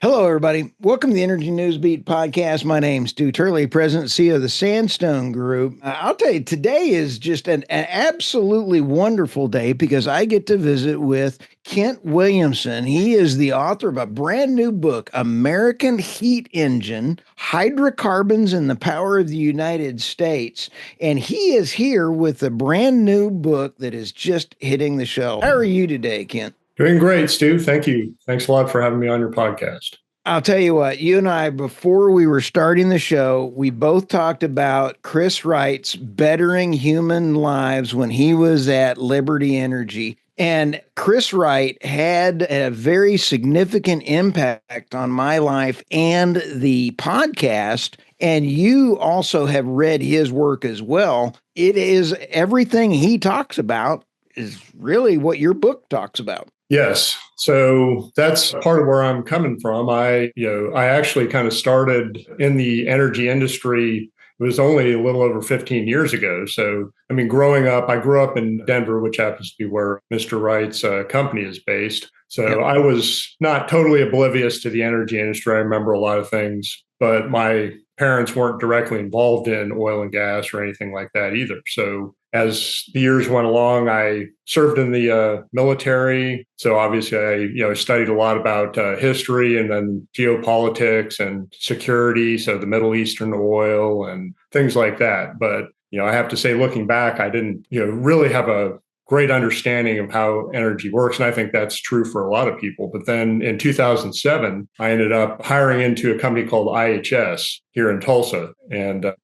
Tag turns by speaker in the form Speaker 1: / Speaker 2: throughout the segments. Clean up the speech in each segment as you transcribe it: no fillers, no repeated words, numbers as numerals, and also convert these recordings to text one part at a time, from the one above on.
Speaker 1: Hello, everybody. Welcome to the Energy Newsbeat podcast. My name's Stuart Turley, President and CEO of the Sandstone Group. I'll tell you, today is just an absolutely wonderful day because I get to visit with Kent Williamson. He is the author of a brand new book, American Heat Engine, Hydrocarbons and the Power of the United States. And he is here with a brand new book that is just hitting the shelf. How are you today, Kent?
Speaker 2: Doing great, Stu. Thank you. Thanks a lot for having me on your podcast.
Speaker 1: I'll tell you what, you and I, before we were starting the show, we both talked about Chris Wright's Bettering Human Lives when he was at Liberty Energy. And Chris Wright had a very significant impact on my life and the podcast. And you also have read his work as well. It is everything he talks about is really what your book talks about.
Speaker 2: Yes. So that's part of where I'm coming from. I actually kind of started in the energy industry. It was only a little over 15 years ago. So, growing up, I grew up in Denver, which happens to be where Mr. Wright's company is based. So yep. I was not totally oblivious to the energy industry. I remember a lot of things, but my parents weren't directly involved in oil and gas or anything like that either. So as the years went along, I served in the military. So obviously, I studied a lot about history and then geopolitics and security. So the Middle Eastern oil and things like that. But I have to say, looking back, I didn't really have a great understanding of how energy works. And I think that's true for a lot of people. But then in 2007, I ended up hiring into a company called IHS here in Tulsa. And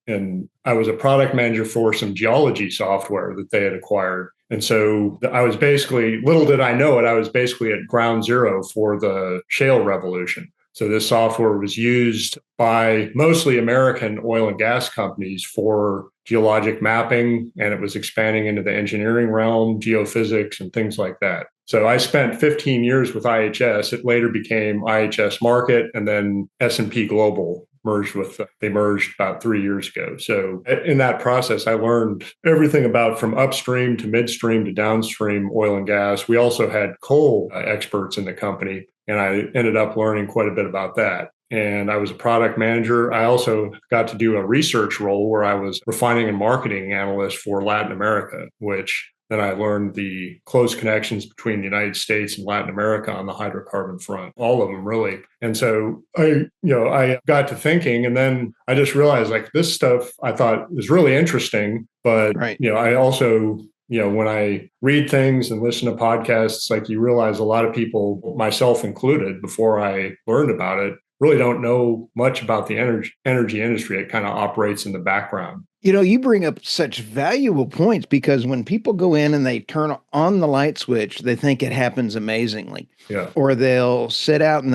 Speaker 2: I was a product manager for some geology software that they had acquired. And so I was basically, little did I know it, I was basically at ground zero for the shale revolution. So this software was used by mostly American oil and gas companies for geologic mapping, and it was expanding into the engineering realm, geophysics, and things like that. So I spent 15 years with IHS. It later became IHS Markit, and then S&P Global they merged about 3 years ago. So in that process, I learned everything about from upstream to midstream to downstream oil and gas. We also had coal experts in the company, and I ended up learning quite a bit about that. And I was a product manager. I also got to do a research role where I was refining and marketing analyst for Latin America, which then I learned the close connections between the United States and Latin America on the hydrocarbon front, all of them really. And so I got to thinking, and then I just realized like this stuff I thought was really interesting, but
Speaker 1: Right.
Speaker 2: I also when I read things and listen to podcasts, like you realize a lot of people, myself included, before I learned about it, really don't know much about the energy industry. It kind of operates in the background.
Speaker 1: You bring up such valuable points because when people go in and they turn on the light switch, they think it happens amazingly.
Speaker 2: Yeah.
Speaker 1: Or they'll sit out and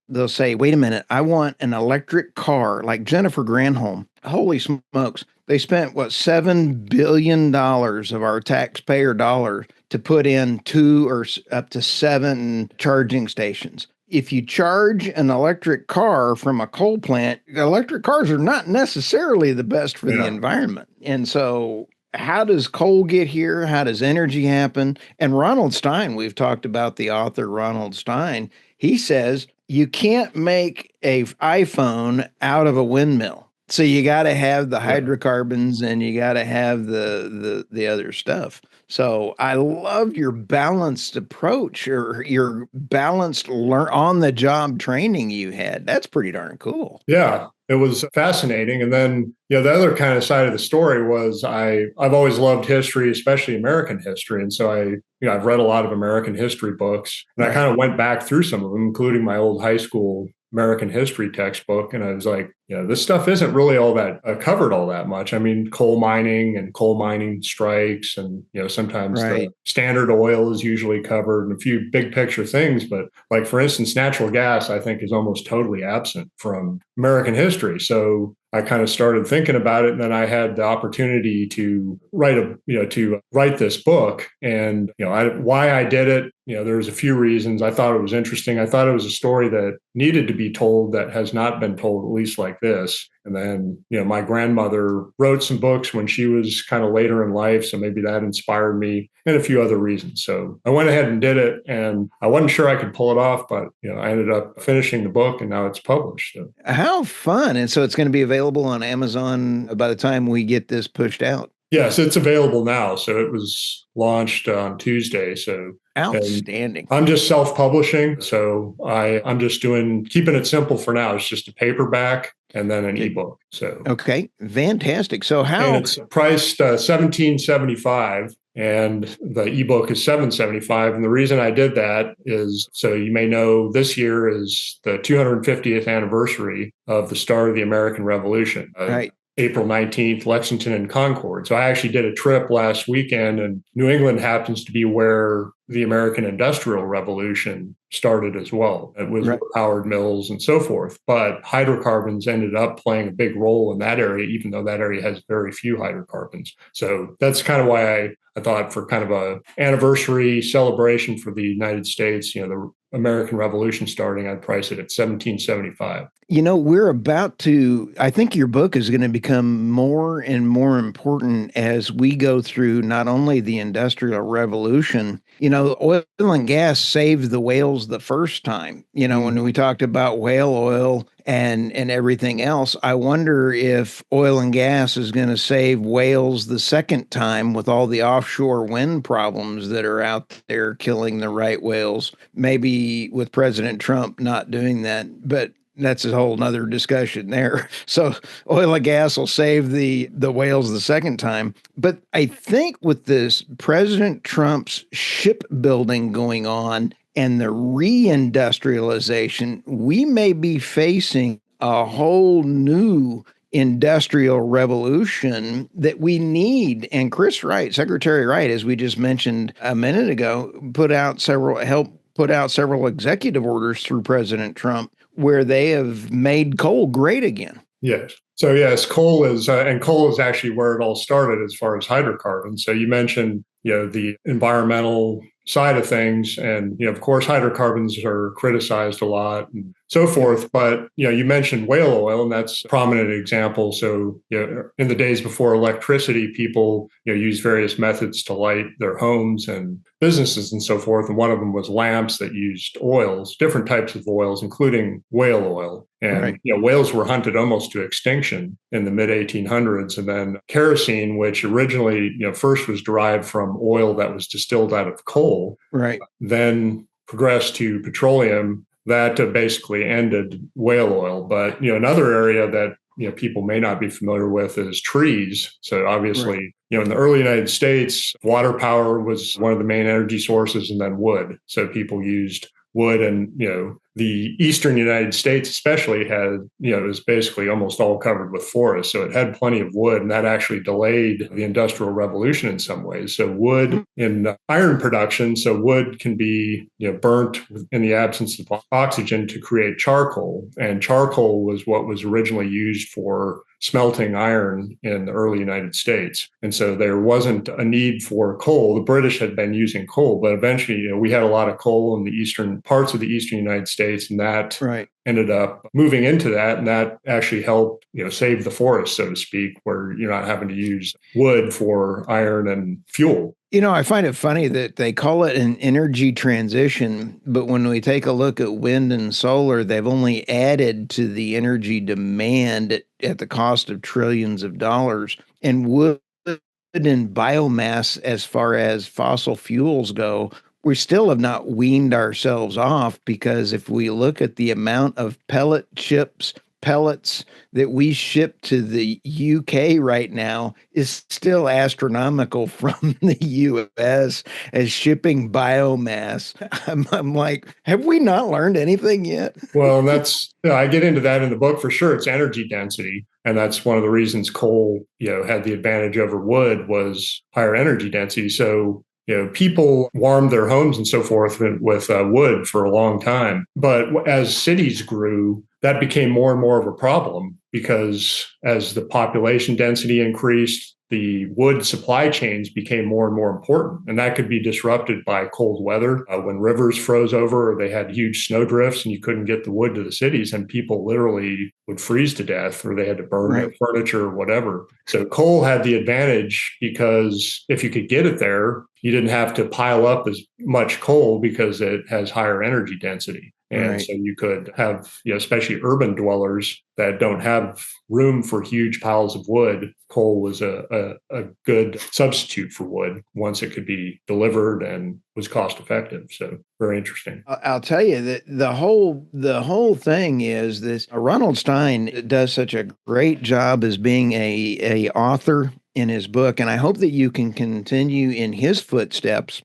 Speaker 1: they'll say, "Wait a minute, I want an electric car," like Jennifer Granholm. Holy smokes. They spent $7 billion of our taxpayer dollars to put in 2 or up to 7 charging stations. If you charge an electric car from a coal plant, electric cars are not necessarily the best for the environment. And so how does coal get here? How does energy happen? And Ronald Stein, we've talked about the author Ronald Stein. He says you can't make a iPhone out of a windmill. So you got to have the hydrocarbons and you got to have the other stuff. So I love your balanced approach or your balanced on the job training you had. That's pretty darn cool.
Speaker 2: Yeah, it was fascinating. And then, the other kind of side of the story was I've always loved history, especially American history. And so I've read a lot of American history books, and I kind of went back through some of them, including my old high school American history textbook. And I was like, this stuff isn't really all that covered all that much. Coal mining and coal mining strikes, and, sometimes the Standard Oil is usually covered and a few big picture things. But like, for instance, natural gas, I think, is almost totally absent from American history. So I kind of started thinking about it, and then I had the opportunity to write this book. And why I did it, there's a few reasons. I thought it was interesting. I thought it was a story that needed to be told that has not been told, at least like like this. And then, my grandmother wrote some books when she was kind of later in life. So maybe that inspired me and a few other reasons. So I went ahead and did it, and I wasn't sure I could pull it off, but, I ended up finishing the book and now it's published. So.
Speaker 1: How fun. And so it's going to be available on Amazon by the time we get this pushed out.
Speaker 2: Yes, it's available now. So it was launched on Tuesday. So
Speaker 1: outstanding.
Speaker 2: I'm just self-publishing. So I'm just keeping it simple for now. It's just a paperback and then an ebook. So
Speaker 1: okay, fantastic. So
Speaker 2: and it's priced $17.75. And the ebook is $7.75. And the reason I did that is, so you may know, this year is the 250th anniversary of the start of the American Revolution.
Speaker 1: Right.
Speaker 2: April 19th, Lexington and Concord. So I actually did a trip last weekend, and New England happens to be where the American Industrial Revolution started as well. It was powered mills and so forth. But hydrocarbons ended up playing a big role in that area, even though that area has very few hydrocarbons. So that's kind of why I thought, for kind of a anniversary celebration for the United States, the American Revolution starting, I'd price it at $17.75.
Speaker 1: We're about to, I think your book is going to become more and more important as we go through not only the Industrial Revolution. Oil and gas saved the whales the first time. When we talked about whale oil and everything else, I wonder if oil and gas is going to save whales the second time with all the offshore wind problems that are out there killing the right whales. Maybe with President Trump not doing that, but that's a whole nother discussion there. So oil and gas will save the whales the second time. But I think with this President Trump's shipbuilding going on and the reindustrialization, we may be facing a whole new industrial revolution that we need. And Chris Wright, Secretary Wright, as we just mentioned a minute ago, helped put out several executive orders through President Trump where they have made coal great again.
Speaker 2: Yes. So yes, coal is actually where it all started as far as hydrocarbons. So you mentioned, the environmental side of things, and of course hydrocarbons are criticized a lot and so forth. But you mentioned whale oil, and that's a prominent example. So in the days before electricity, people used various methods to light their homes and businesses and so forth. And one of them was lamps that used oils, different types of oils, including whale oil. And whales were hunted almost to extinction in the mid 1800s. And then kerosene, which originally first was derived from oil that was distilled out of coal, then progressed to petroleum. That basically ended whale oil. But another area that people may not be familiar with is trees. So obviously, in the early United States, water power was one of the main energy sources, and then wood. So people used wood, and the eastern United States especially had, it was basically almost all covered with forests. So it had plenty of wood, and that actually delayed the Industrial Revolution in some ways. So wood in iron production, so wood can be burnt in the absence of oxygen to create charcoal. And charcoal was what was originally used for smelting iron in the early United States. And so there wasn't a need for coal. The British had been using coal, but eventually, we had a lot of coal in the eastern parts of the eastern United States, and that ended up moving into that. And that actually helped, save the forest, so to speak, where you're not having to use wood for iron and fuel.
Speaker 1: I find it funny that they call it an energy transition, but when we take a look at wind and solar, they've only added to the energy demand at the cost of trillions of dollars. And wood and biomass, as far as fossil fuels go, we still have not weaned ourselves off, because if we look at the amount of pellets that we ship to the UK right now is still astronomical from the US as shipping biomass. I'm like, have we not learned anything yet?
Speaker 2: Well, that's, I get into that in the book for sure. It's energy density. And that's one of the reasons coal, had the advantage over wood, was higher energy density. So people warmed their homes and so forth with wood for a long time. But as cities grew, that became more and more of a problem. because as the population density increased, the wood supply chains became more and more important. And that could be disrupted by cold weather when rivers froze over or they had huge snow drifts and you couldn't get the wood to the cities and people literally would freeze to death or they had to burn their furniture or whatever. So coal had the advantage because if you could get it there, you didn't have to pile up as much coal because it has higher energy density. And so you could have, especially urban dwellers that don't have room for huge piles of wood. Coal was a good substitute for wood once it could be delivered and was cost effective. So very interesting.
Speaker 1: I'll tell you that the whole thing is this. Ronald Stein does such a great job as being a author in his book, and I hope that you can continue in his footsteps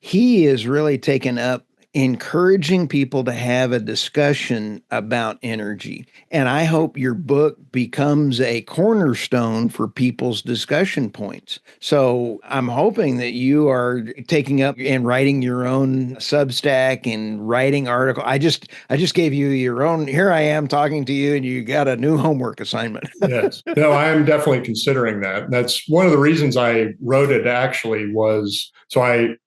Speaker 1: he is really taken up encouraging people to have a discussion about energy. And I hope your book becomes a cornerstone for people's discussion points. So I'm hoping that you are taking up and writing your own Substack and writing article. I just gave you your own. Here I am talking to you, and you got a new homework assignment.
Speaker 2: Yes. No, I am definitely considering that. That's one of the reasons I wrote it actually was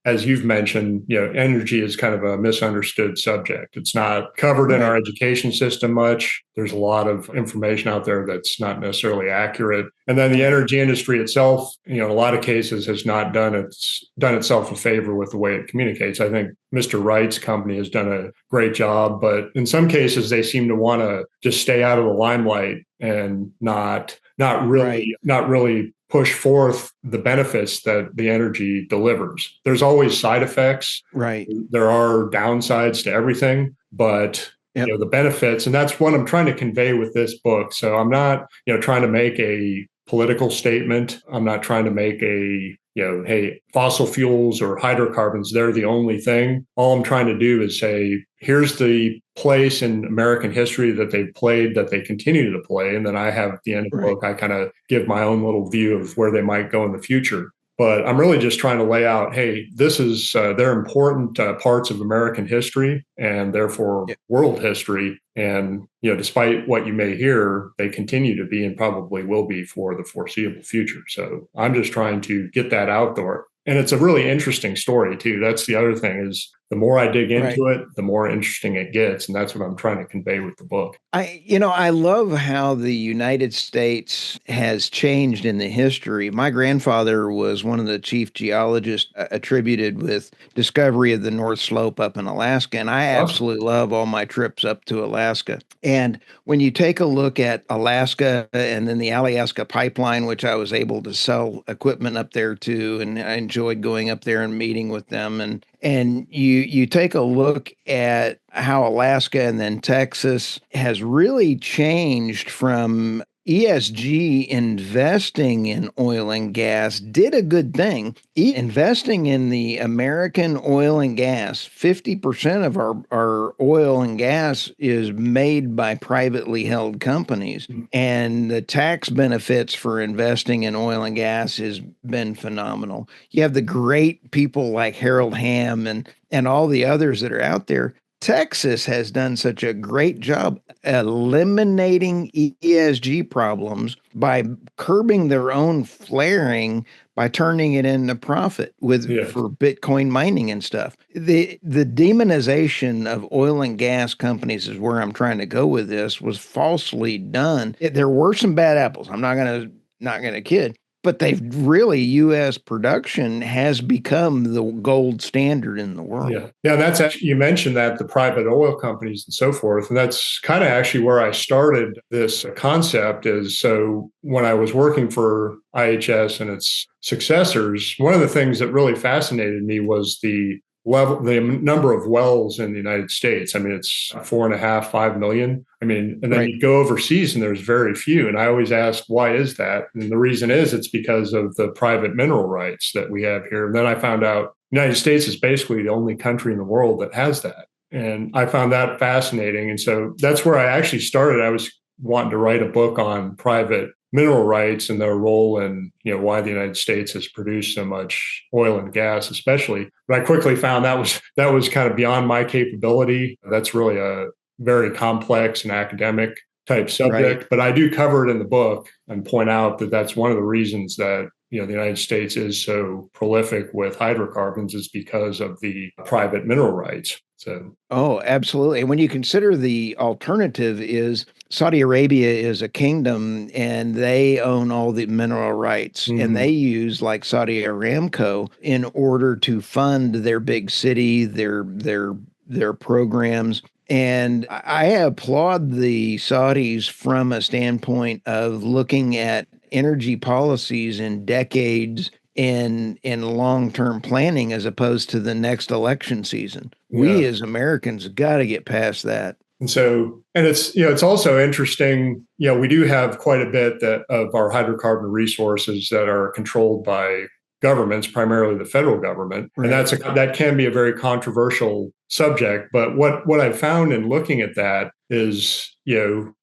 Speaker 2: as you've mentioned, energy is kind of a misunderstood subject. It's not covered in our education system much. There's a lot of information out there that's not necessarily accurate. And then the energy industry itself, in a lot of cases has not done itself a favor with the way it communicates. I think Mr. Wright's company has done a great job, but in some cases they seem to want to just stay out of the limelight and not really push forth the benefits that the energy delivers. There's always side effects.
Speaker 1: Right.
Speaker 2: There are downsides to everything, but the benefits, and that's what I'm trying to convey with this book. So I'm not, trying to make a political statement. I'm not trying to make hey, fossil fuels or hydrocarbons, they're the only thing. All I'm trying to do is say, here's the place in American history that they've played, that they continue to play. And then I have at the end of the book, I kind of give my own little view of where they might go in the future. But I'm really just trying to lay out, hey, this is they're important parts of American history and therefore world history. And, despite what you may hear, they continue to be and probably will be for the foreseeable future. So I'm just trying to get that out there. And it's a really interesting story, too. That's the other thing is the more I dig into it, the more interesting it gets. And that's what I'm trying to convey with the book.
Speaker 1: I love how the United States has changed in the history. My grandfather was one of the chief geologists attributed with discovery of the North Slope up in Alaska. And I absolutely love all my trips up to Alaska. And when you take a look at Alaska and then the Alaska pipeline, which I was able to sell equipment up there to, and I enjoyed going up there and meeting with them. And you take a look at how Alaska and then Texas has really changed from ESG investing in oil and gas did a good thing. Investing in the American oil and gas, 50% of our oil and gas is made by privately held companies. And the tax benefits for investing in oil and gas has been phenomenal. You have the great people like Harold Hamm and all the others that are out there. Texas has done such a great job eliminating ESG problems by curbing their own flaring by turning it into profit for Bitcoin mining and stuff. The demonization of oil and gas companies is where I'm trying to go with this was falsely done. There were some bad apples. I'm not gonna kid. But U.S. production has become the gold standard in the world.
Speaker 2: Yeah. That's actually, you mentioned that the private oil companies and so forth. And that's kind of actually where I started this concept is so when I was working for IHS and its successors, one of the things that really fascinated me was the number of wells in the United States. I mean, it's 4.5, 5 million. I mean, and then you go overseas and there's very few. And I always ask, why is that? And the reason is it's because of the private mineral rights that we have here. And then I found out the United States is basically the only country in the world that has that. And I found that fascinating. And so that's where I actually started. I was wanting to write a book on private mineral rights and their role in, why the United States has produced so much oil and gas, especially. But I quickly found that was kind of beyond my capability. That's really a very complex and academic type
Speaker 1: Right.
Speaker 2: subject, but I do cover it in the book and point out that that's one of the reasons that the United States is so prolific with hydrocarbons is because of the private mineral rights. So,
Speaker 1: Oh, absolutely. And when you consider the alternative is Saudi Arabia is a kingdom and they own all the mineral rights and they
Speaker 2: mhm,
Speaker 1: use like Saudi Aramco in order to fund their big city, their programs. And I applaud the Saudis from a standpoint of looking at energy policies in decades in long-term planning as opposed to the next election season. We
Speaker 2: yeah.
Speaker 1: as Americans got to get past that.
Speaker 2: And so, and it's also interesting. We do have quite a bit of our hydrocarbon resources that are controlled by governments, primarily the federal government, and
Speaker 1: Right.
Speaker 2: that can be a very controversial subject. But what I've found in looking at that is,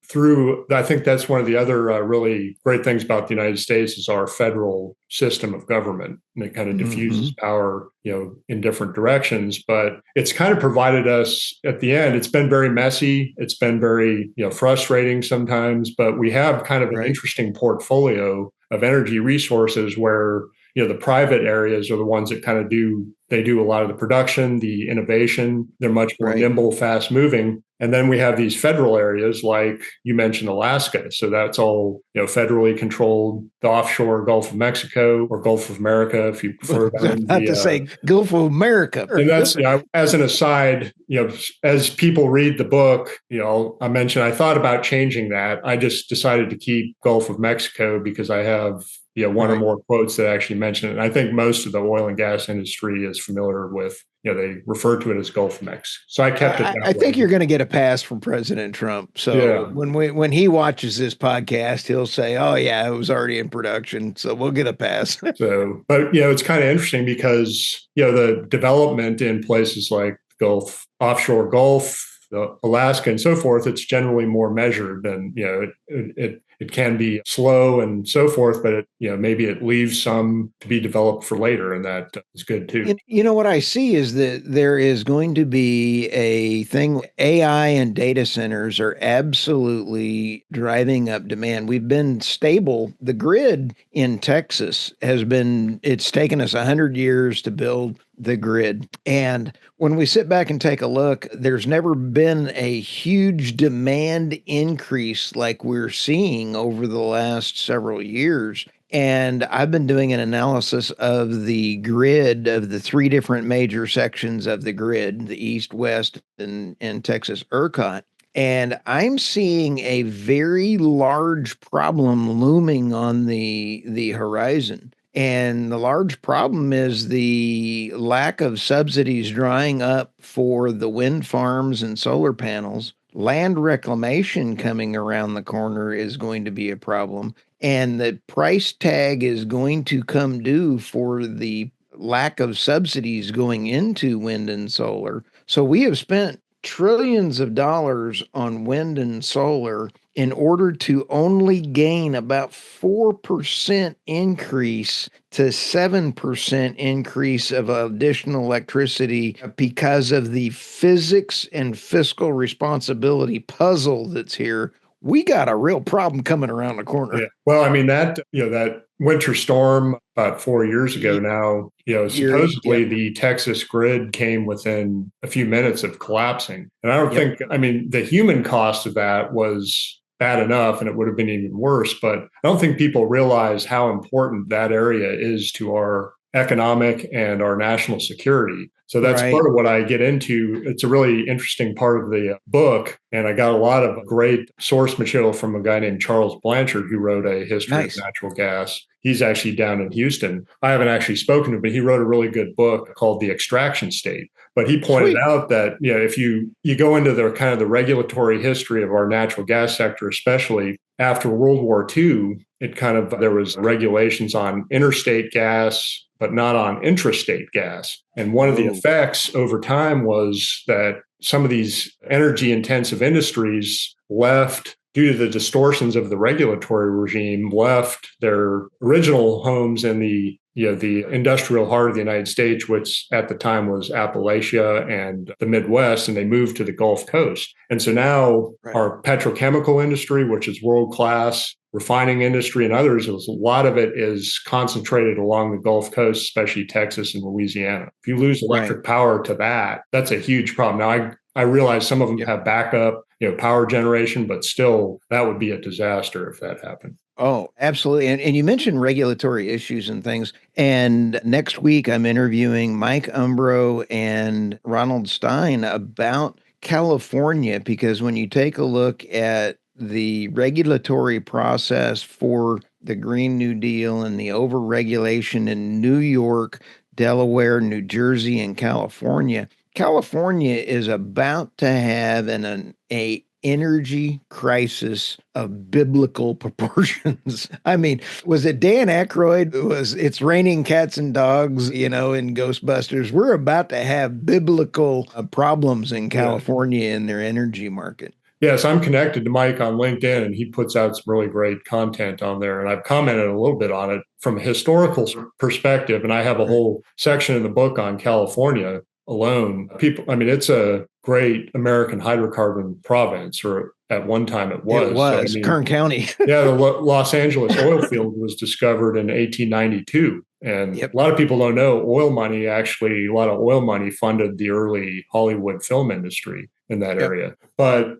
Speaker 2: through I think that's one of the other really great things about the United States is our federal system of government, and it kind of diffuses
Speaker 1: Hmm.
Speaker 2: power, in different directions. But it's kind of provided us at the end. It's been very messy. It's been very, frustrating sometimes, but we have kind of an
Speaker 1: Right.
Speaker 2: interesting portfolio of energy resources where the private areas are the ones that kind of do a lot of the production, the innovation. They're much more
Speaker 1: Right.
Speaker 2: nimble, fast moving. And then we have these federal areas like you mentioned Alaska. So that's all, federally controlled, the offshore Gulf of Mexico or Gulf of America, if you prefer that.
Speaker 1: Not to say Gulf of America.
Speaker 2: And that's, as an aside, as people read the book, I mentioned I thought about changing that. I just decided to keep Gulf of Mexico because I have, one or
Speaker 1: Right.
Speaker 2: more quotes that actually mention it. And I think most of the oil and gas industry is familiar with, they refer to it as Gulf of Mexico. So I kept it
Speaker 1: I
Speaker 2: that
Speaker 1: think
Speaker 2: way.
Speaker 1: you're going to get a pass from President Trump. So
Speaker 2: Yeah.
Speaker 1: when he watches this podcast, he'll say, "Oh yeah, it was already in production." So we'll get a pass.
Speaker 2: So, but it's kind of interesting because the development in places like Gulf, offshore Gulf, Alaska, and so forth, it's generally more measured, and it can be slow and so forth, but maybe it leaves some to be developed for later, and that is good too.
Speaker 1: You know what I see is that there is going to be a thing. AI and data centers are absolutely driving up demand. We've been stable. The grid in Texas it's taken us 100 years to build the grid. And when we sit back and take a look, there's never been a huge demand increase like we're seeing over the last several years. And I've been doing an analysis of the grid of the three different major sections of the grid, the East, West, and Texas ERCOT. And I'm seeing a very large problem looming on the horizon. And the large problem is the lack of subsidies drying up for the wind farms and solar panels. Land reclamation coming around the corner is going to be a problem. And the price tag is going to come due for the lack of subsidies going into wind and solar. So we have spent trillions of dollars on wind and solar in order to only gain about 4% increase to 7% increase of additional electricity because of the physics and fiscal responsibility puzzle that's here. We got a real problem coming around the corner.
Speaker 2: Yeah. Well, I mean that winter storm about 4 years ago now, supposedly
Speaker 1: Yep,
Speaker 2: the Texas grid came within a few minutes of collapsing. And I don't
Speaker 1: yep,
Speaker 2: think, I mean, the human cost of that was bad enough and it would have been even worse, but I don't think people realize how important that area is to our economic and our national security. So that's
Speaker 1: right.
Speaker 2: part of what I get into. It's a really interesting part of the book. And I got a lot of great source material from a guy named Charles Blanchard, who wrote a history of
Speaker 1: Nice.
Speaker 2: natural gas. He's actually down in Houston. I haven't actually spoken to him, but he wrote a really good book called The Extraction State. But he pointed
Speaker 1: Sweet.
Speaker 2: out that if you go into the kind of the regulatory history of our natural gas sector, especially after World War II, there was regulations on interstate gas, but not on intrastate gas. And one of the
Speaker 1: Oh,
Speaker 2: effects over time was that some of these energy intensive industries left due to the distortions of the regulatory regime, left their original homes in the industrial heart of the United States, which at the time was Appalachia and the Midwest, and they moved to the Gulf Coast. And so now our petrochemical industry, which is world class, refining industry and others, a lot of it is concentrated along the Gulf Coast, especially Texas and Louisiana. If you lose electric power to that, that's a huge problem. Now, I realize some of them have backup, power generation, but still that would be a disaster if that happened.
Speaker 1: Oh, absolutely. And you mentioned regulatory issues and things. And next week, I'm interviewing Mike Umbro and Ronald Stein about California, because when you take a look at the regulatory process for the Green New Deal and the overregulation in New York, Delaware, New Jersey, and California, California is about to have a energy crisis of biblical proportions. I mean, was it Dan Aykroyd? It's raining cats and dogs, in Ghostbusters. We're about to have biblical problems in California in their energy market.
Speaker 2: Yes, I'm connected to Mike on LinkedIn, and he puts out some really great content on there. And I've commented a little bit on it from a historical perspective. And I have a whole section in the book on California alone. It's a great American hydrocarbon province, or at one time it was.
Speaker 1: It was Kern County.
Speaker 2: The Los Angeles oil field was discovered in 1892. And a lot of people don't know a lot of oil money funded the early Hollywood film industry in that area. But,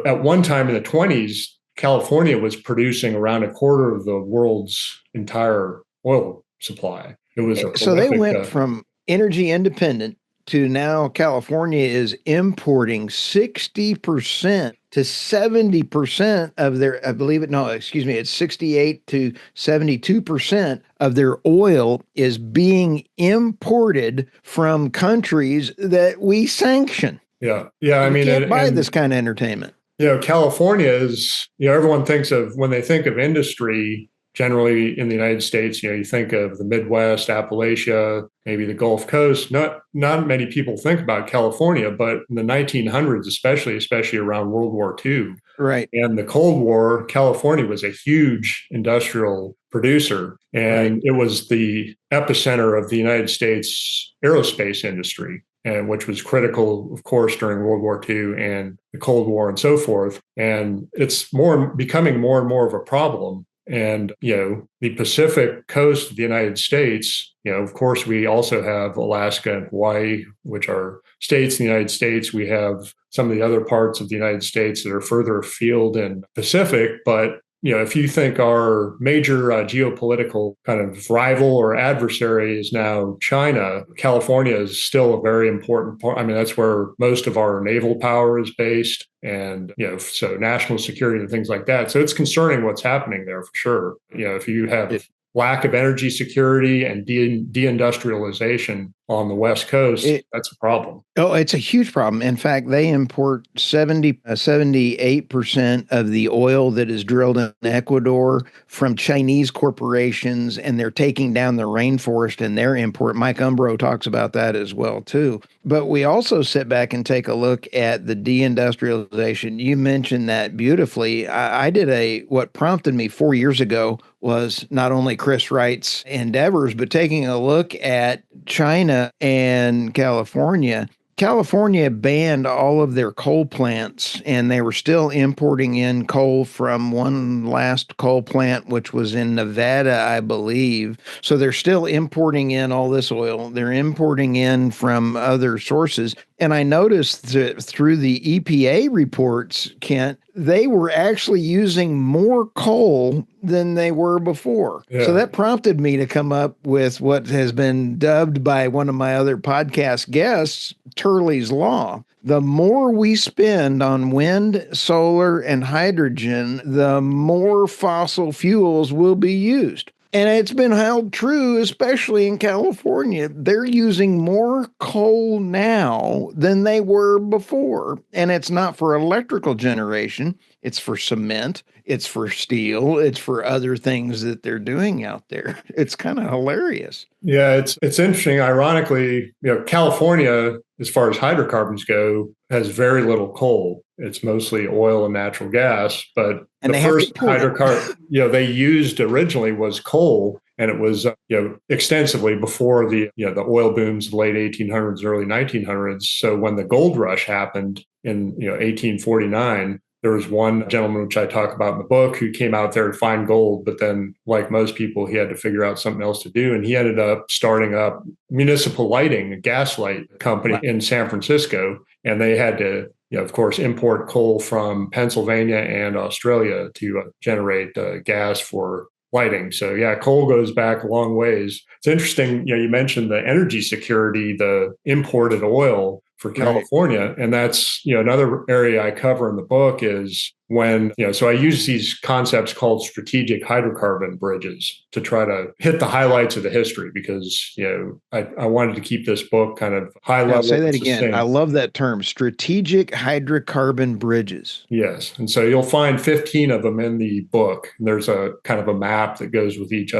Speaker 2: at one time in the 20s, California was producing around a quarter of the world's entire oil supply. It was
Speaker 1: so they went from energy independent to now California is importing 60% to 70% of their, it's 68 to 72% of their oil is being imported from countries that we sanction.
Speaker 2: Yeah.
Speaker 1: You can't buy this kind of entertainment.
Speaker 2: California is, everyone thinks of, when they think of industry, generally in the United States, you think of the Midwest, Appalachia, maybe the Gulf Coast. Not many people think about California, but in the 1900s, especially around World War II, and the Cold War, California was a huge industrial producer, and it was the epicenter of the United States aerospace industry, and which was critical, of course, during World War II and the Cold War and so forth. And it's becoming more and more of a problem. And, the Pacific coast of the United States, of course, we also have Alaska and Hawaii, which are states in the United States. We have some of the other parts of the United States that are further afield in Pacific. But, if you think our major geopolitical kind of rival or adversary is now China, California is still a very important part. That's where most of our naval power is based, and, so national security and things like that. So it's concerning what's happening there for sure. If you have lack of energy security and deindustrialization on the West Coast, that's a problem.
Speaker 1: Oh, it's a huge problem. In fact, they import 78% of the oil that is drilled in Ecuador from Chinese corporations, and they're taking down the rainforest in their import. Mike Umbro talks about that as well, too. But we also sit back and take a look at the deindustrialization. You mentioned that beautifully. I did what prompted me 4 years ago was not only Chris Wright's endeavors, but taking a look at China and California. California banned all of their coal plants, and they were still importing in coal from one last coal plant, which was in Nevada, I believe. So they're still importing in all this oil. They're importing in from other sources. And I noticed that through the EPA reports, Kent, they were actually using more coal than they were before. Yeah. So that prompted me to come up with what has been dubbed by one of my other podcast guests, Turley's Law. The more we spend on wind, solar, and hydrogen, the more fossil fuels will be used. And it's been held true, especially in California. They're using more coal now than they were before. And it's not for electrical generation. It's for cement. it's for steel, it's for other things that they're doing out there. It's kind of hilarious.
Speaker 2: Yeah, it's interesting. Ironically, California, as far as hydrocarbons go, has very little coal. It's mostly oil and natural gas. But
Speaker 1: And
Speaker 2: the
Speaker 1: they have to
Speaker 2: first
Speaker 1: import it.
Speaker 2: hydrocarbon, they used originally was coal, and it was extensively before the oil booms of the late 1800s, early 1900s. So when the gold rush happened in 1849. There was one gentleman, which I talk about in the book, who came out there to find gold, but then, like most people, he had to figure out something else to do. And he ended up starting up municipal lighting, a gas light company in San Francisco. And they had to, of course, import coal from Pennsylvania and Australia to generate gas for lighting. So yeah, coal goes back a long ways. It's interesting, you mentioned the energy security, the imported oil for California. Right. And that's, another area I cover in the book is when, so I use these concepts called strategic hydrocarbon bridges to try to hit the highlights of the history because, I wanted to keep this book kind of high level.
Speaker 1: Say that again. I love that term, strategic hydrocarbon bridges.
Speaker 2: Yes. And so you'll find 15 of them in the book. And there's a kind of a map that goes with each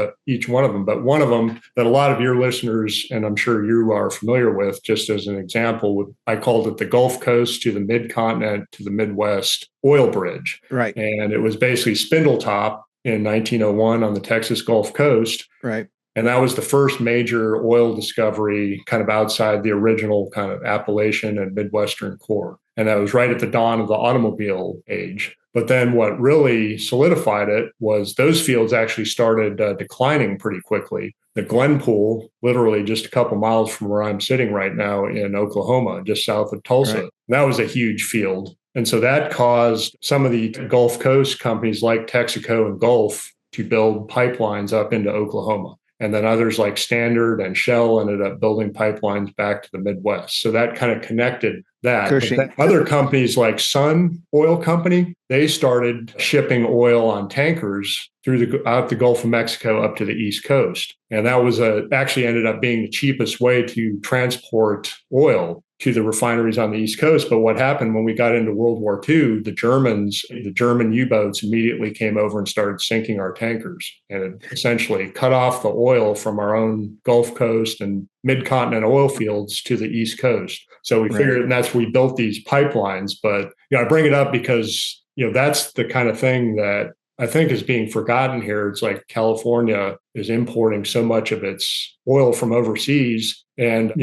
Speaker 2: one of them. But one of them that a lot of your listeners, and I'm sure you are familiar with, just as an example, I called it the Gulf Coast to the Mid-Continent to the Midwest oil bridge.
Speaker 1: Right.
Speaker 2: And it was basically Spindletop in 1901 on the Texas Gulf Coast.
Speaker 1: Right.
Speaker 2: And that was the first major oil discovery kind of outside the original kind of Appalachian and Midwestern core. And that was right at the dawn of the automobile age. But then what really solidified it was those fields actually started declining pretty quickly. The Glenpool, literally just a couple miles from where I'm sitting right now in Oklahoma, just south of Tulsa, that was a huge field. And so that caused some of the Gulf Coast companies like Texaco and Gulf to build pipelines up into Oklahoma. And then others like Standard and Shell ended up building pipelines back to the Midwest. So that kind of connected that. Other companies like Sun Oil Company, they started shipping oil on tankers out the Gulf of Mexico up to the East Coast. And that was actually ended up being the cheapest way to transport oil to the refineries on the East Coast. But what happened when we got into World War II, the German U-boats immediately came over and started sinking our tankers. And it essentially cut off the oil from our own Gulf Coast and mid-continent oil fields to the East Coast. So we figured, and that's we built these pipelines. But I bring it up because, that's the kind of thing that I think is being forgotten here. It's like California is importing so much of its oil from overseas. And,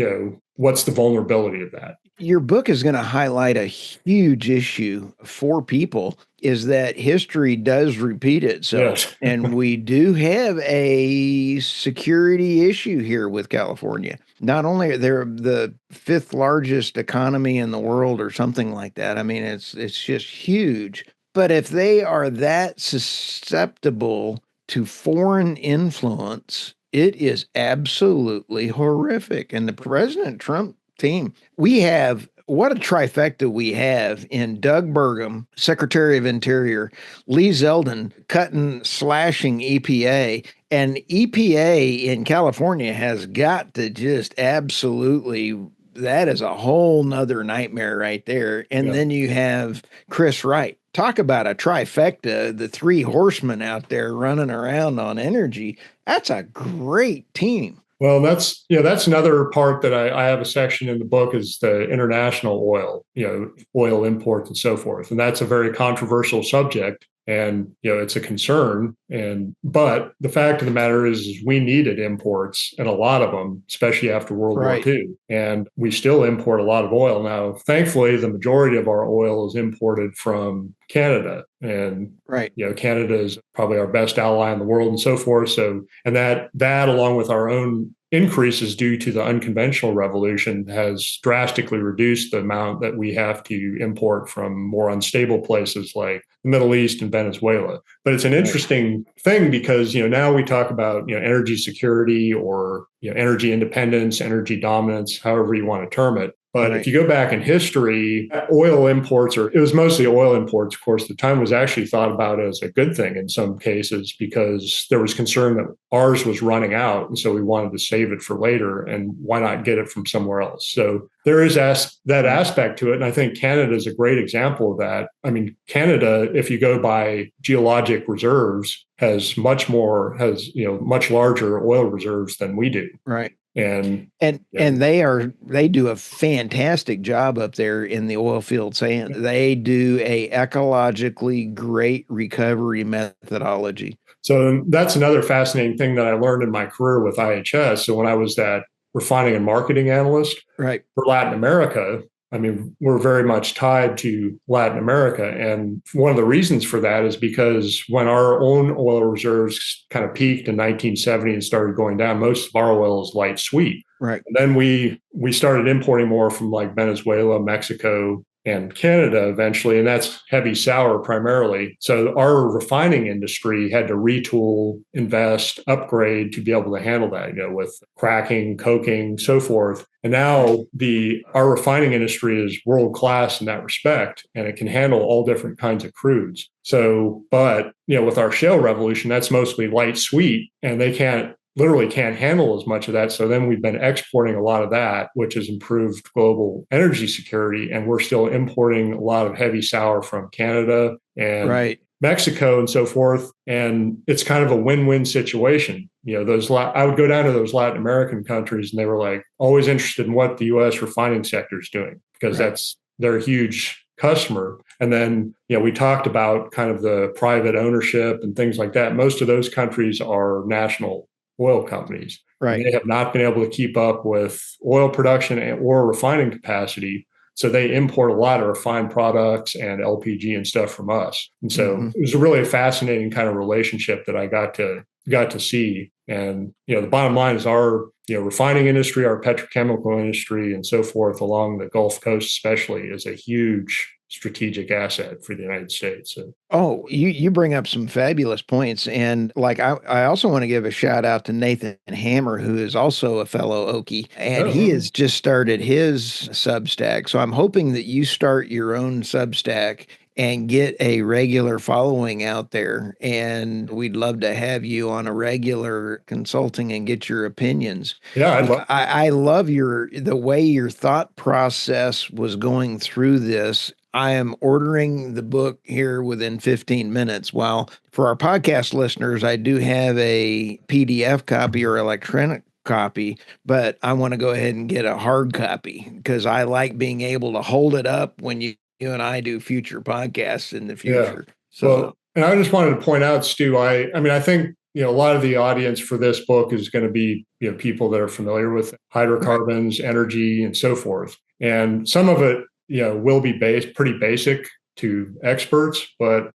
Speaker 2: what's the vulnerability of that?
Speaker 1: Your book is going to highlight a huge issue for people is that history does repeat itself. Yes. And we do have a security issue here with California. Not only are they the fifth largest economy in the world or something like that. I mean, it's just huge. But if they are that susceptible to foreign influence, it is absolutely horrific. And the President Trump team, we have what a trifecta we have in Doug Burgum, Secretary of Interior, Lee Zeldin slashing EPA. And EPA in California has got to just absolutely, that is a whole nother nightmare right there. And then you have Chris Wright. Talk about a trifecta, the three horsemen out there running around on energy. That's a great team.
Speaker 2: Well, that's another part that I have a section in the book is the international oil, oil imports and so forth. And that's a very controversial subject. And, it's a concern. But the fact of the matter is we needed imports and a lot of them, especially after World War II. And we still import a lot of oil. Now, thankfully, the majority of our oil is imported from Canada. And, Canada is probably our best ally in the world and so forth. So, and that along with our own increases due to the unconventional revolution has drastically reduced the amount that we have to import from more unstable places like the Middle East and Venezuela. But it's an interesting thing because, now we talk about, energy security or, energy independence, energy dominance, however you want to term it. But if you go back in history, oil imports, or it was mostly oil imports, of course, the time was actually thought about as a good thing in some cases because there was concern that ours was running out. And so we wanted to save it for later. And why not get it from somewhere else? So there is that aspect to it. And I think Canada is a great example of that. I mean, Canada, if you go by geologic reserves, has much larger oil reserves than we do.
Speaker 1: Right.
Speaker 2: And
Speaker 1: they do a fantastic job up there in the oil field sand. They do a ecologically great recovery methodology.
Speaker 2: So that's another fascinating thing that I learned in my career with IHS. So when I was that refining and marketing analyst for Latin America, I mean, we're very much tied to Latin America. And one of the reasons for that is because when our own oil reserves kind of peaked in 1970 and started going down, most of our oil is light sweet.
Speaker 1: Right.
Speaker 2: And then we started importing more from like Venezuela, Mexico, and Canada eventually, and that's heavy sour primarily. So our refining industry had to retool, invest, upgrade to be able to handle that, with cracking, coking, so forth. And now our refining industry is world class in that respect, and it can handle all different kinds of crudes. So, but with our shale revolution, that's mostly light sweet, and they literally can't handle as much of that. So then we've been exporting a lot of that, which has improved global energy security. And we're still importing a lot of heavy sour from Canada and Mexico and so forth. And it's kind of a win-win situation. I would go down to those Latin American countries and they were like always interested in what the US refining sector is doing because that's their huge customer. And then, we talked about kind of the private ownership and things like that. Most of those countries are national oil companies. Right. They have not been able to keep up with oil production or refining capacity. So they import a lot of refined products and LPG and stuff from us. And so it was a fascinating kind of relationship that I got to see. And, the bottom line is our, refining industry, our petrochemical industry and so forth along the Gulf Coast, especially, is a huge strategic asset for the United States. So.
Speaker 1: Oh, you bring up some fabulous points. And like, I also want to give a shout out to Nathan Hammer, who is also a fellow Okie, and he has just started his Substack. So I'm hoping that you start your own Substack and get a regular following out there. And we'd love to have you on a regular consulting and get your opinions.
Speaker 2: Yeah,
Speaker 1: I love the way your thought process was going through this. I am ordering the book here within 15 minutes. While for our podcast listeners, I do have a PDF copy or electronic copy, but I want to go ahead and get a hard copy because I like being able to hold it up when you and I do future podcasts in the future.
Speaker 2: Yeah. So, and I just wanted to point out, Stu, I think, a lot of the audience for this book is going to be, people that are familiar with hydrocarbons, energy, and so forth. And some of it, will be pretty basic to experts, but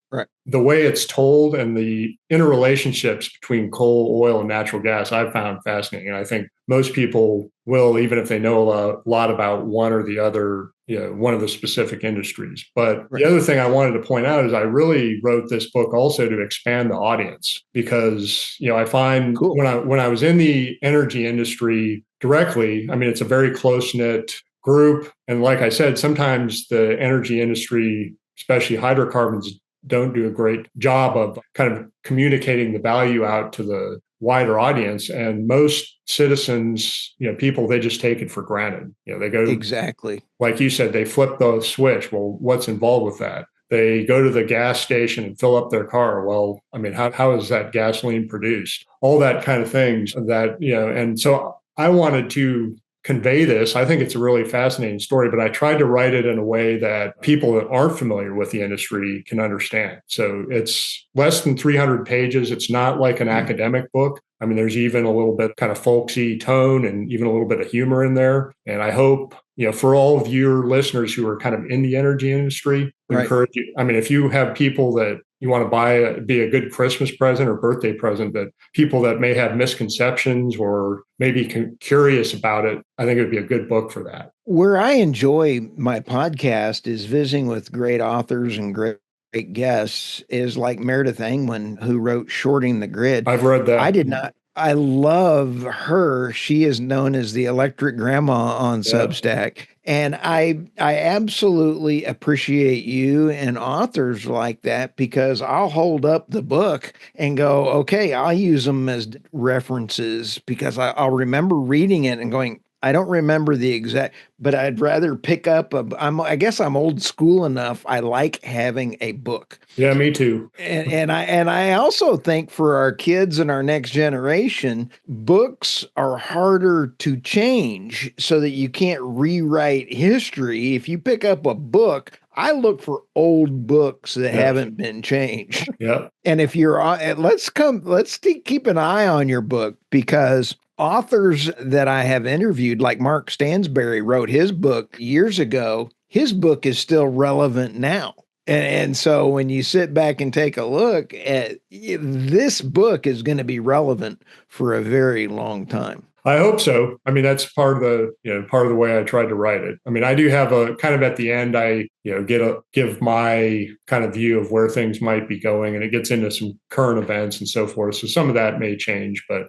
Speaker 2: the way it's told and the interrelationships between coal, oil, and natural gas, I've found fascinating. And I think most people will, even if they know a lot about one or the other, one of the specific industries. But the other thing I wanted to point out is I really wrote this book also to expand the audience because, I find when I was in the energy industry directly, I mean, it's a very close-knit group. And like I said, sometimes the energy industry, especially hydrocarbons, don't do a great job of kind of communicating the value out to the wider audience. And most citizens, people, they just take it for granted. They go
Speaker 1: exactly
Speaker 2: like you said, they flip the switch. Well, what's involved with that? They go to the gas station and fill up their car. Well, I mean, how is that gasoline produced? All that kind of things that, and so I wanted to convey this. I think it's a really fascinating story, but I tried to write it in a way that people that aren't familiar with the industry can understand. So it's less than 300 pages. It's not like an academic book. I mean, there's even a little bit kind of folksy tone and even a little bit of humor in there. And I hope, for all of your listeners who are kind of in the energy industry, encourage you. I mean, if you have people that you want to be a good Christmas present or birthday present, that people that may have misconceptions or maybe curious about it, I think it would be a good book for that.
Speaker 1: Where I enjoy my podcast is visiting with great authors and great guests is like Meredith Angwin, who wrote Shorting the Grid.
Speaker 2: I've read that.
Speaker 1: I love her. She is known as the Electric Grandma on
Speaker 2: Yeah.
Speaker 1: Substack. And I absolutely appreciate you and authors like that because I'll hold up the book and go, okay, I'll use them as references because I'll remember reading it and going, I don't remember the exact, but I'd rather pick up I guess I'm old school enough. I like having a book.
Speaker 2: Yeah, me too.
Speaker 1: And I also think for our kids and our next generation, books are harder to change so that you can't rewrite history. If you pick up a book, I look for old books that
Speaker 2: Yeah.
Speaker 1: haven't been changed.
Speaker 2: Yeah.
Speaker 1: And if you're let's keep an eye on your book because authors that I have interviewed, like Mark Stansberry wrote his book years ago, his book is still relevant now. And so when you sit back and take a look at this book is going to be relevant for a very long time.
Speaker 2: I hope so. I mean, that's part of part of the way I tried to write it. I mean, I do have a kind of at the end, I, give my kind of view of where things might be going, and it gets into some current events and so forth. So some of that may change, but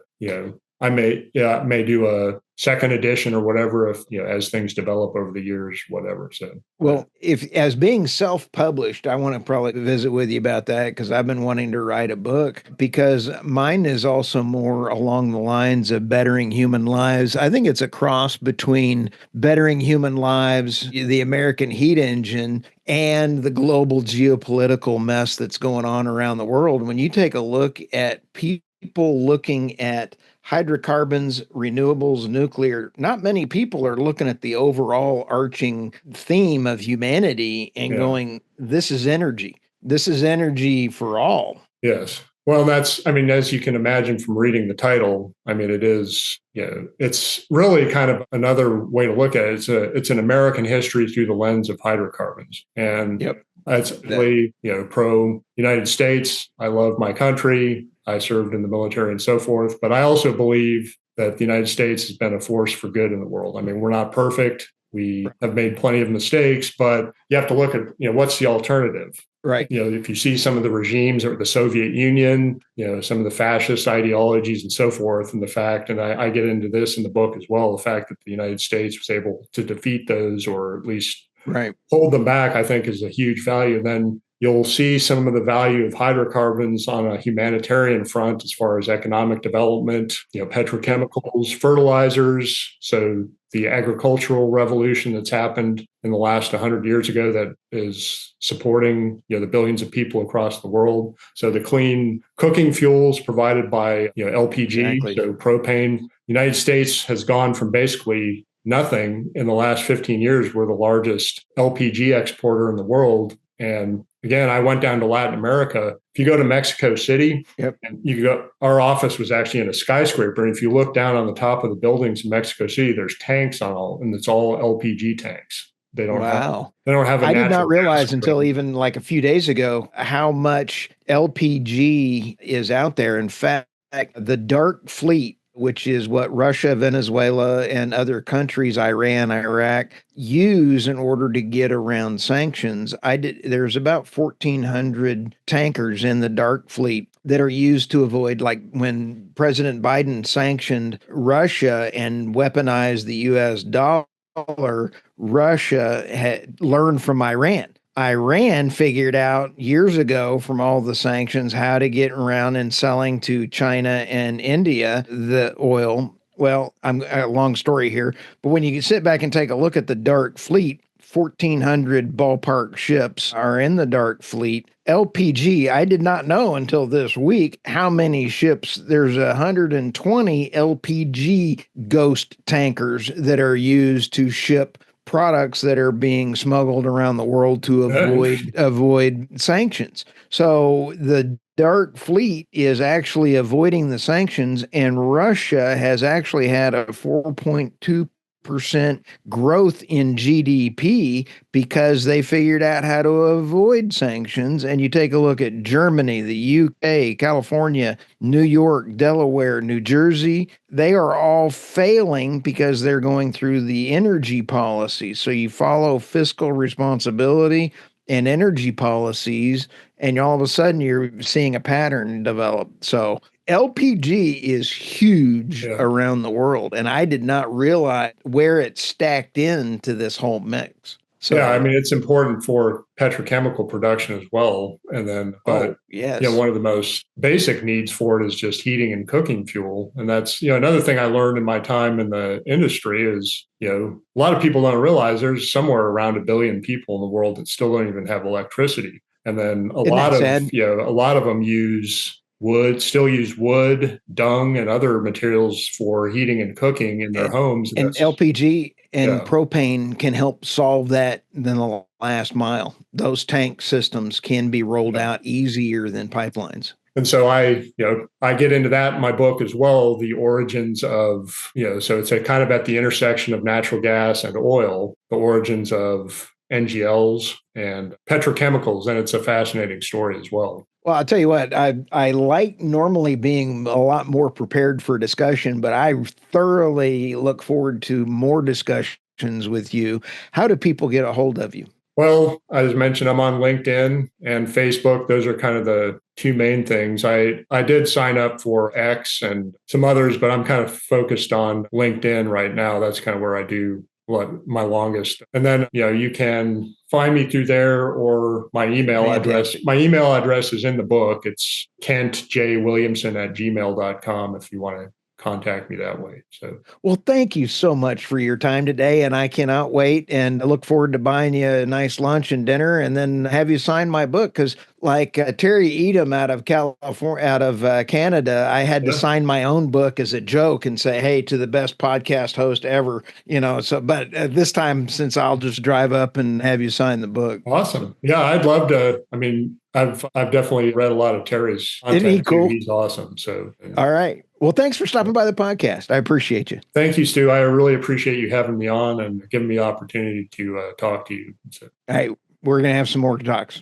Speaker 2: I may do a second edition or whatever if, as things develop over the years, whatever. So,
Speaker 1: Well, if as being self-published, I want to probably visit with you about that because I've been wanting to write a book because mine is also more along the lines of bettering human lives. I think it's a cross between bettering human lives, the American heat engine, and the global geopolitical mess that's going on around the world. When you take a look at people looking at hydrocarbons, renewables, nuclear, not many people are looking at the overall arching theme of humanity and
Speaker 2: yeah.
Speaker 1: going, this is energy. This is energy for all.
Speaker 2: Yes. Well, I mean, as you can imagine from reading the title, I mean, it is, it's really kind of another way to look at it. It's an American history through the lens of hydrocarbons. And
Speaker 1: Yep.
Speaker 2: it's really, pro United States. I love my country. I served in the military and so forth. But I also believe that the United States has been a force for good in the world. I mean, we're not perfect. We have made plenty of mistakes, but you have to look at, what's the alternative?
Speaker 1: Right.
Speaker 2: If you see some of the regimes or the Soviet Union, some of the fascist ideologies and so forth, and the fact, and I get into this in the book as well, the fact that the United States was able to defeat those or at least hold them back, I think is a huge value. And then you'll see some of the value of hydrocarbons on a humanitarian front as far as economic development, petrochemicals, fertilizers. So the agricultural revolution that's happened in the last 100 years ago that is supporting the billions of people across the world. So the clean cooking fuels provided by LPG, so propane. United States has gone from basically nothing in the last 15 years. We're the largest LPG exporter in the world. And again, I went down to Latin America. If you go to Mexico City, and our office was actually in a skyscraper. And if you look down on the top of the buildings in Mexico City, there's tanks on all, and it's all LPG tanks. They don't have a
Speaker 1: I did not
Speaker 2: natural
Speaker 1: realize
Speaker 2: gas
Speaker 1: until
Speaker 2: grid.
Speaker 1: even like a few days ago how much LPG is out there. In fact, the dark fleet, which is what Russia, Venezuela, and other countries, Iran, Iraq, use in order to get around sanctions. There's about 1,400 tankers in the dark fleet that are used to avoid, like when President Biden sanctioned Russia and weaponized the US dollar, Russia had learned from Iran. Iran figured out years ago from all the sanctions how to get around and selling to China and India the oil. Well, I'm a long story here, but when you sit back and take a look at the dark fleet, 1,400 ballpark ships are in the dark fleet. LPG, I did not know until this week how many ships. There's 120 LPG ghost tankers that are used to ship products that are being smuggled around the world to avoid sanctions. So the dark fleet is actually avoiding the sanctions, and Russia has actually had a 4.2% growth in GDP because they figured out how to avoid sanctions. And you take a look at Germany, the UK, California, New York, Delaware, New Jersey, they are all failing because they're going through the energy policy. So you follow fiscal responsibility and energy policies, and all of a sudden you're seeing a pattern develop. So LPG is huge
Speaker 2: Yeah.
Speaker 1: around the world, and I did not realize where it stacked into this whole mix.
Speaker 2: Yeah, I
Speaker 1: So,
Speaker 2: mean, it's important for petrochemical production as well. And then, but
Speaker 1: oh, yes.
Speaker 2: one of the most basic needs for it is just heating and cooking fuel. And that's, another thing I learned in my time in the industry is, a lot of people don't realize there's somewhere around 1 billion people in the world that still don't even have electricity. And then
Speaker 1: Isn't that sad?
Speaker 2: a lot of them still use wood, dung, and other materials for heating and cooking in their homes. And
Speaker 1: And
Speaker 2: that's,
Speaker 1: LPG and
Speaker 2: yeah.
Speaker 1: propane can help solve that than the last mile. Those tank systems can be rolled
Speaker 2: Yeah.
Speaker 1: out easier than pipelines.
Speaker 2: And so I get into that in my book as well, the origins of, so it's a kind of at the intersection of natural gas and oil, the origins of NGLs and petrochemicals. And it's a fascinating story as well.
Speaker 1: Well, I'll tell you what, I like normally being a lot more prepared for discussion, but I thoroughly look forward to more discussions with you. How do people get a hold of you?
Speaker 2: Well, as mentioned, I'm on LinkedIn and Facebook. Those are kind of the two main things. I did sign up for X and some others, but I'm kind of focused on LinkedIn right now. That's kind of where I do my longest. And then, you can find me through there or my email address. My email address is in the book. It's kentjwilliamson@gmail.com if you want to contact me that way. So,
Speaker 1: well, thank you so much for your time today. And I cannot wait. And I look forward to buying you a nice lunch and dinner and then have you sign my book. Because, like Terry Edom out of California, out of Canada, I had to sign my own book as a joke and say, hey, to the best podcast host ever, So, but this time, since I'll just drive up and have you sign the book.
Speaker 2: Awesome. Yeah, I'd love to. I mean, I've definitely read a lot of Terry's content.
Speaker 1: Isn't he cool?
Speaker 2: Too. He's awesome. So,
Speaker 1: all right. Well, thanks for stopping by the podcast. I appreciate you.
Speaker 2: Thank you, Stu. I really appreciate you having me on and giving me the opportunity to talk to you. So.
Speaker 1: All right. We're going to have some more talks.